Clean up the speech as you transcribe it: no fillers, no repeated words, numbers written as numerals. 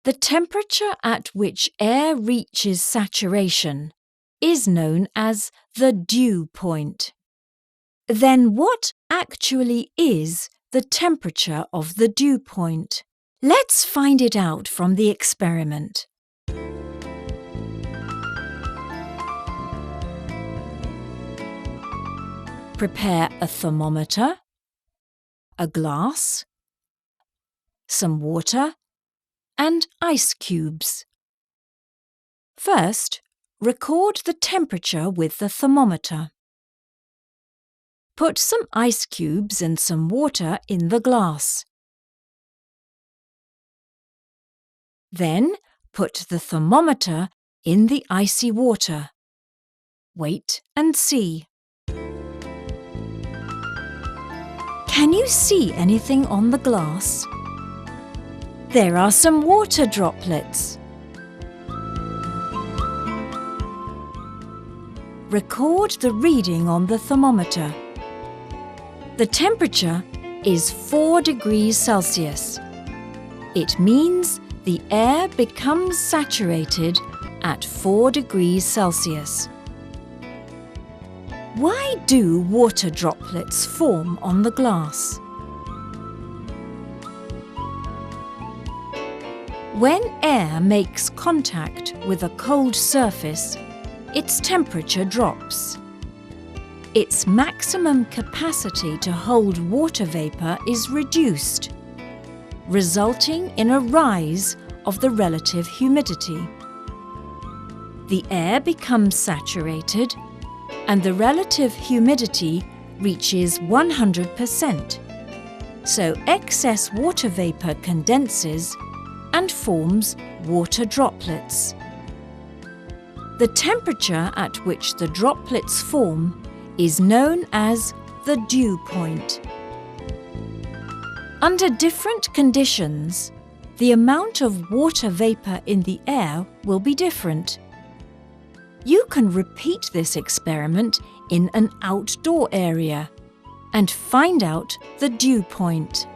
The temperature at which air reaches saturation is known as the dew point. Then what actually is the temperature of the dew point? Let's find it out from the experiment. Prepare a thermometer, a glass, some water, and ice cubes. First, record the temperature with the thermometer. Put some ice cubes and some water in the glass. Then, put the thermometer in the icy water. Wait and see. Can you see anything on the glass? There are some water droplets. Record the reading on the thermometer. The temperature is 4 degrees Celsius. It means the air becomes saturated at 4 degrees Celsius. Why do water droplets form on the glass? When air makes contact with a cold surface, its temperature drops. Its maximum capacity to hold water vapour is reduced, resulting in a rise of the relative humidity. The air becomes saturated and the relative humidity reaches 100%, so excess water vapour condenses and forms water droplets. The temperature at which the droplets form is known as the dew point. Under different conditions, the amount of water vapour in the air will be different. You can repeat this experiment in an outdoor area and find out the dew point.